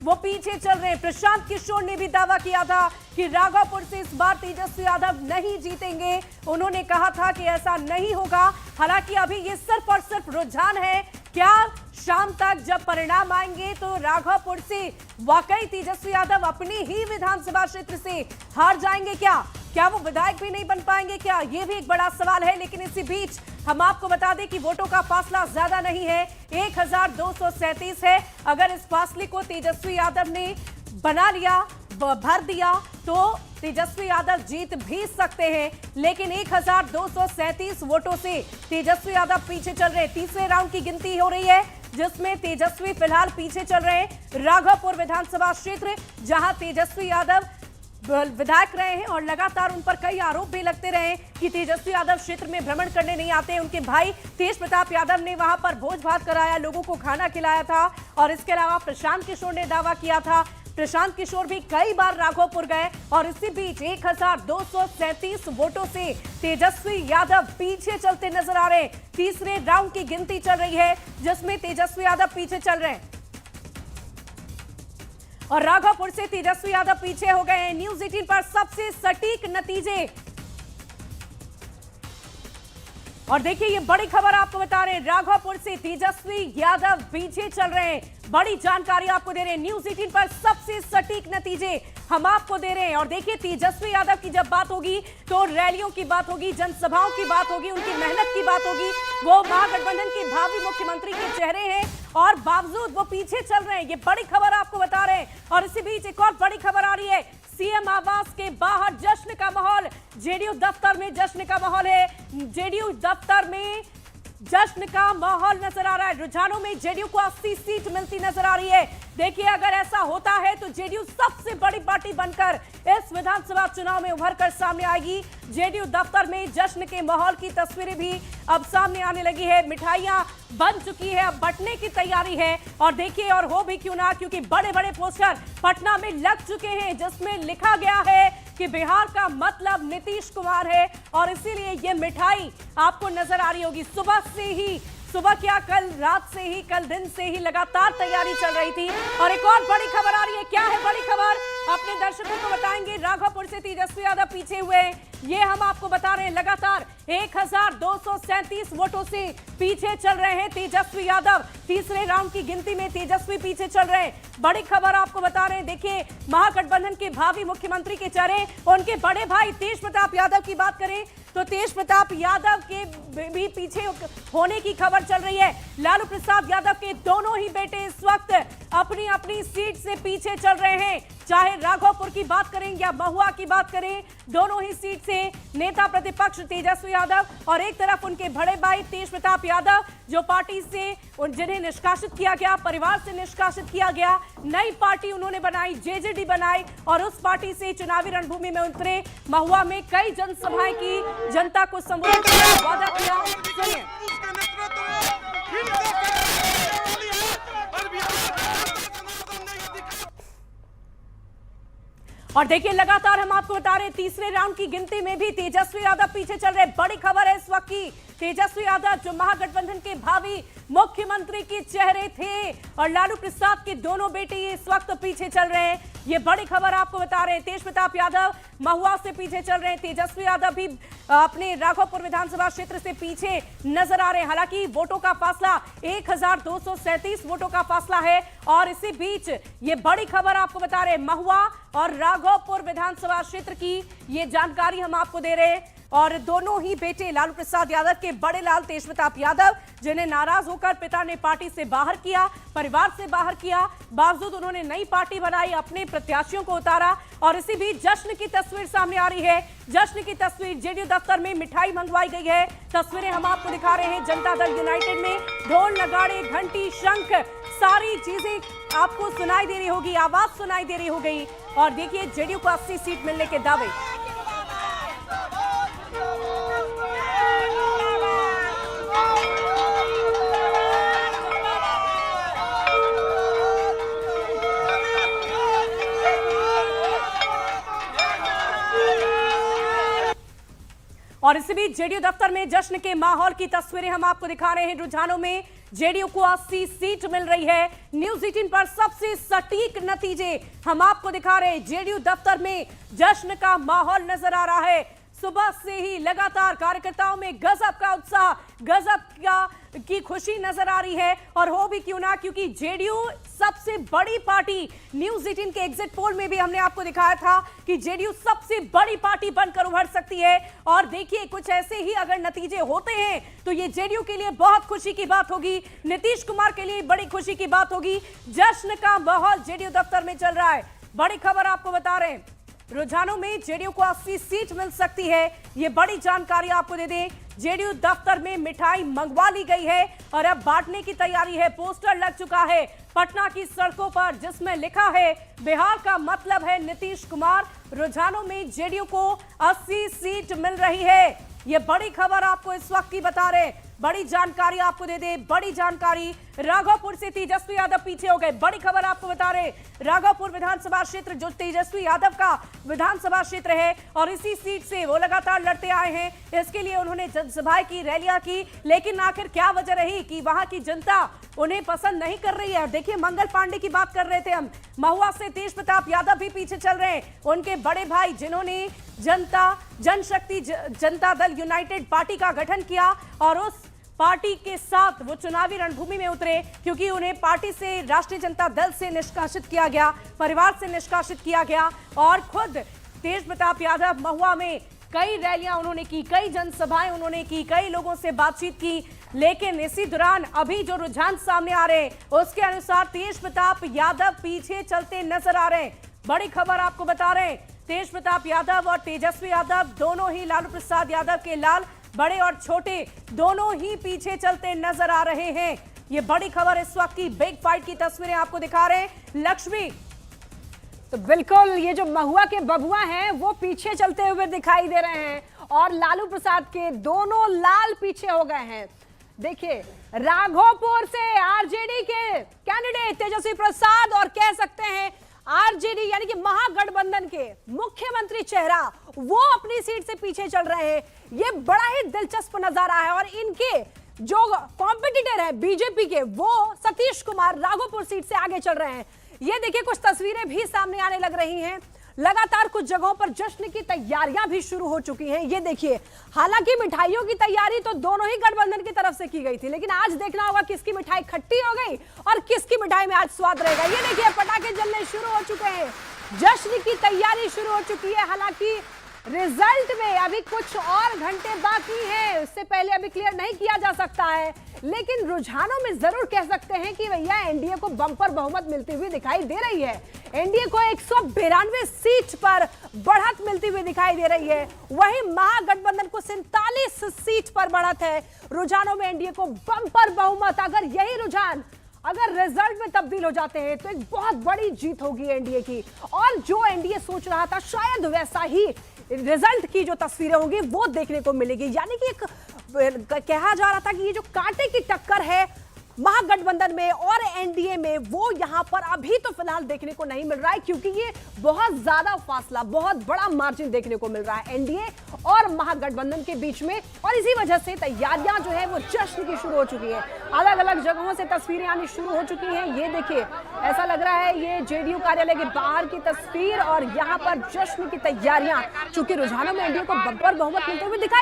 वो पीछे चल रहे हैं। प्रशांत किशोर ने भी दावा किया था कि राघोपुर से इस बार तेजस्वी यादव नहीं जीतेंगे। उन्होंने कहा था कि ऐसा नहीं होगा। हालांकि अभी ये सिर्फ और सिर्फ रुझान है। क्या शाम तक जब परिणाम आएंगे तो राघोपुर से वाकई तेजस्वी यादव अपनी ही विधानसभा क्षेत्र से हार जाएंगे? क्या वो विधायक भी नहीं बन पाएंगे? क्या ये भी एक बड़ा सवाल है। लेकिन इसी बीच हम आपको बता दें कि वोटों का फासला ज्यादा नहीं है, 1237 है। अगर इस फासले को तेजस्वी यादव ने बना लिया, भर दिया, तो तेजस्वी यादव जीत भी सकते हैं। लेकिन 1237 वोटों से तेजस्वी यादव पीछे चल रहे हैं। तीसरे राउंड की गिनती हो रही है जिसमें तेजस्वी फिलहाल पीछे चल रहे हैं। राघोपुर विधानसभा क्षेत्र जहां तेजस्वी यादव विधायक रहे हैं और लगातार उन पर कई आरोप भी लगते रहे कि तेजस्वी यादव क्षेत्र में भ्रमण करने नहीं आते। उनके भाई तेज प्रताप यादव ने वहां पर भोज भात कराया, लोगों को खाना खिलाया था। और इसके अलावा प्रशांत किशोर ने दावा किया था। प्रशांत किशोर भी कई बार राघोपुर गए और इसी बीच 1237 वोटों से तेजस्वी यादव पीछे चलते नजर आ रहे हैं। तीसरे राउंड की गिनती चल रही है जिसमें तेजस्वी यादव पीछे चल रहे हैं और राघोपुर से तेजस्वी यादव पीछे हो गए हैं। न्यूज 18 पर सबसे सटीक नतीजे और देखिए ये बड़ी खबर आपको बता रहे हैं। राघोपुर से तेजस्वी यादव पीछे चल रहे हैं। बड़ी जानकारी आपको दे रहे हैं। न्यूज 18 पर सबसे सटीक नतीजे हम आपको दे रहे हैं। और देखिए तेजस्वी यादव की जब बात होगी तो रैलियों की बात होगी, जनसभाओं की बात होगी, उनकी मेहनत की बात होगी। वो महागठबंधन के भावी मुख्यमंत्री के चेहरे हैं और बावजूद वो पीछे चल रहे हैं। ये बड़ी खबर आपको बता रहे हैं। और इसी बीच एक और बड़ी खबर आ रही है। सीएम आवास के बाहर जश्न का माहौल, जेडीयू दफ्तर में जश्न का माहौल है। जेडीयू दफ्तर में जश्न का माहौल नजर आ रहा है। रुझानों में जेडीयू को 80 सीट मिलती नजर आ रही है। देखिए अगर ऐसा होता है तो जेडीयू सबसे बड़ी पार्टी बनकर इस विधानसभा चुनाव में उभर कर सामने आएगी। जेडीयू दफ्तर में जश्न के माहौल की तस्वीरें भी अब सामने आने लगी है। मिठाइयां बन चुकी है, अब बंटने की तैयारी है। और देखिए और हो भी क्यों ना, क्योंकि बड़े बड़े पोस्टर पटना में लग चुके हैं जिसमें लिखा गया है कि बिहार का मतलब नीतीश कुमार है। और इसीलिए ये मिठाई आपको नजर आ रही होगी। सुबह क्या कल रात से ही, कल दिन से ही लगातार तैयारी चल रही थी। और एक और बड़ी खबर आ रही है। क्या है बड़ी खबर, अपने दर्शकों को बताएंगे। राघोपुर से तेजस्वी यादव पीछे हुए हैं, ये हम आपको बता रहे हैं। लगातार 1237 वोटों से पीछे चल रहे हैं तेजस्वी यादव। तीसरे राउंड की गिनती में तेजस्वी पीछे चल रहे हैं। बड़ी खबर आपको बता रहे हैं। देखिए महागठबंधन के भावी मुख्यमंत्री के चेहरे, उनके बड़े भाई तेज प्रताप यादव की बात करें तो तेज प्रताप यादव के भी पीछे होने की खबर चल रही है। लालू प्रसाद यादव के दोनों ही बेटे इस वक्त अपनी अपनी सीट से पीछे चल रहे हैं। चाहे राघोपुर की बात करें या महुआ की बात करें, दोनों ही सीट से नेता प्रतिपक्ष तेजस्वी यादव और एक तरफ उनके बड़े भाई तेज प्रताप यादव जो पार्टी से जिन्हें निष्कासित किया गया, परिवार से निष्कासित किया गया, नई पार्टी उन्होंने बनाई, जेजेडी बनाई और उस पार्टी से चुनावी रणभूमि में उतरे। महुआ में कई जनसभाएं की, जनता को संबोधित किया, वादा किया। सुनिए। और देखिए लगातार हम आपको बता रहे हैं तीसरे राउंड की गिनती में भी तेजस्वी यादव पीछे चल रहे हैं। बड़ी खबर है इस वक्त की, तेजस्वी यादव जो महागठबंधन के भावी मुख्यमंत्री के चेहरे थे और लालू प्रसाद के दोनों बेटे इस वक्त पीछे चल रहे हैं। ये बड़ी खबर आपको बता रहे हैं। तेज प्रताप यादव महुआ से पीछे चल रहे हैं, तेजस्वी यादव भी अपने राघोपुर विधानसभा क्षेत्र से पीछे नजर आ रहे हैं। हालांकि वोटों का फासला 1237 वोटों का फासला है। और इसी बीच ये बड़ी खबर आपको बता रहे हैं, महुआ और राघोपुर विधानसभा क्षेत्र की ये जानकारी हम आपको दे रहे हैं। और दोनों ही बेटे लालू प्रसाद यादव के बड़े लाल तेज प्रताप यादव जिन्हें नाराज होकर पिता ने पार्टी से बाहर किया, परिवार से बाहर किया, बावजूद उन्होंने नई पार्टी बनाई, अपने प्रत्याशियों को उतारा। और इसी बीच जश्न की तस्वीर सामने आ रही है। जश्न की तस्वीर, जेडीयू दफ्तर में मिठाई मंगवाई गई है। तस्वीरें हम आपको दिखा रहे हैं। जनता दल यूनाइटेड में ढोल, नगाड़े, घंटी, शंख, सारी चीजें आपको सुनाई दे रही होगी, आवाज सुनाई दे रही हो गई। और देखिए जेडीयू को 80 सीट मिलने के दावे। और इसी बीच जेडीयू दफ्तर में जश्न के माहौल की तस्वीरें हम आपको दिखा रहे हैं। रुझानों में जेडीयू को 80 सीट मिल रही है। न्यूज 18 पर सबसे सटीक नतीजे हम आपको दिखा रहे हैं। जेडीयू दफ्तर में जश्न का माहौल नजर आ रहा है। सुबह से ही लगातार कार्यकर्ताओं में गजब का उत्साह, गजब की खुशी नजर आ रही है। और हो भी क्यों ना, क्योंकि जेडीयू सबसे बड़ी पार्टी, न्यूज 18 के एग्जिट पोल में भी हमने आपको दिखाया था कि जेडीयू सबसे बड़ी पार्टी बनकर उभर सकती है। और देखिए, कुछ ऐसे ही अगर नतीजे होते हैं तो ये जेडीयू के लिए बहुत खुशी की बात होगी, नीतीश कुमार के लिए बड़ी खुशी की बात होगी। जश्न का माहौल जेडीयू दफ्तर में चल रहा है। बड़ी खबर आपको बता रहे हैं, रुझानों में जेडीयू को 80 सीट मिल सकती है। ये बड़ी जानकारी आपको दे दें, जेडीयू दफ्तर में मिठाई मंगवा ली गई है और अब बांटने की तैयारी है। पोस्टर लग चुका है पटना की सड़कों पर जिसमें लिखा है बिहार का मतलब है नीतीश कुमार। रुझानों में जेडीयू को 80 सीट मिल रही है। ये बड़ी खबर आपको इस वक्त की बता रहे हैं। बड़ी जानकारी आपको दे दे, बड़ी जानकारी, राघोपुर से तेजस्वी यादव पीछे हो गए। बड़ी खबर आपको बता रहे, राघोपुर विधानसभा क्षेत्र जो तेजस्वी यादव का विधानसभा क्षेत्र है और इसी सीट से वो लगातार लड़ते आए हैं। इसके लिए उन्होंने जनसभाएं की, रैलियां की, लेकिन आखिर क्या वजह रही कि वहां की जनता उन्हें पसंद नहीं कर रही है। देखिए, मंगल पांडे की बात कर रहे थे हम, महुआ से तेज प्रताप यादव भी पीछे चल रहे हैं। उनके बड़े भाई जिन्होंने जनशक्ति जनता दल यूनाइटेड पार्टी का गठन किया और उस पार्टी के साथ वो चुनावी रणभूमि में उतरे, क्योंकि उन्हें पार्टी से, राष्ट्रीय जनता दल से निष्कासित किया गया, परिवार से निष्कासित किया गया। और खुद तेज प्रताप यादव महुआ में कई रैलियां उन्होंने की, कई जनसभाएं उन्होंने की, कई लोगों से बातचीत की। लेकिन इसी दौरान अभी जो रुझान सामने आ रहे हैं उसके अनुसार तेज प्रताप यादव पीछे चलते नजर आ रहे हैं। बड़ी खबर आपको बता रहे हैं, तेज प्रताप यादव और तेजस्वी यादव दोनों ही लालू प्रसाद यादव के लाल, बड़े और छोटे दोनों ही पीछे चलते नजर आ रहे हैं। ये बड़ी खबर इस वक्त की बिग फाइट की तस्वीरें आपको दिखा रहे हैं। लक्ष्मी, तो बिल्कुल ये जो महुआ के बबुआ हैं वो पीछे चलते हुए दिखाई दे रहे हैं और लालू प्रसाद के दोनों लाल पीछे हो गए हैं। देखिए, राघोपुर से आरजेडी के कैंडिडेट तेजस्वी प्रसाद और कह सकते हैं आरजेडी यानी कि महागठबंधन के मुख्यमंत्री चेहरा वो अपनी सीट से पीछे चल रहे हैं। ये बड़ा ही दिलचस्प नजारा है और इनके जो कॉम्पिटिटर है बीजेपी के, वो सतीश कुमार राघोपुर सीट से आगे चल रहे हैं। ये देखिए, कुछ तस्वीरें भी सामने आने लग रही हैं। लगातार कुछ जगहों पर जश्न की तैयारियां भी शुरू हो चुकी हैं। ये देखिए, हालांकि मिठाइयों की तैयारी तो दोनों ही गठबंधन की तरफ से की गई थी, लेकिन आज देखना होगा किसकी मिठाई खट्टी हो गई और किसकी मिठाई में आज स्वाद रहेगा। ये देखिए, पटाखे जलने शुरू हो चुके हैं, जश्न की तैयारी शुरू हो चुकी है। हालांकि रिजल्ट में अभी कुछ और घंटे बाकी हैं, उससे पहले अभी क्लियर नहीं किया जा सकता है, लेकिन रुझानों में जरूर कह सकते हैं कि भैया एनडीए को बम्पर बहुमत मिलती हुई दिखाई दे रही है। एनडीए को 192 सीट पर बढ़त मिलती हुई दिखाई दे रही है, वहीं महागठबंधन को 47 सीट पर बढ़त है। रुझानों में एनडीए को बम्पर बहुमत, अगर यही रुझान अगर रिजल्ट में तब्दील हो जाते हैं तो एक बहुत बड़ी जीत होगी एनडीए की। और जो एनडीए सोच रहा था शायद वैसा ही रिजल्ट की जो तस्वीरें होंगी वो देखने को मिलेगी। यानी कि एक कहा जा रहा था कि ये जो कांटे की टक्कर है महागठबंधन में और एनडीए में, वो यहां पर अभी तो फिलहाल देखने को नहीं मिल रहा है, क्योंकि ये बहुत ज्यादा फासला, बहुत बड़ा मार्जिन देखने को मिल रहा है एनडीए और महागठबंधन के बीच में। और इसी वजह से तैयारियां जो है वो जश्न की शुरू हो चुकी है। अलग अलग जगहों से तस्वीरें आनी शुरू हो चुकी हैं। ये देखिए, ऐसा लग रहा है ये जेडीयू कार्यालय के बाहर की तस्वीर और यहाँ पर जश्न की तैयारियां, चूंकि रुझानों में एनडीए को बम्पर बहुमत मिलते हुए दिखाई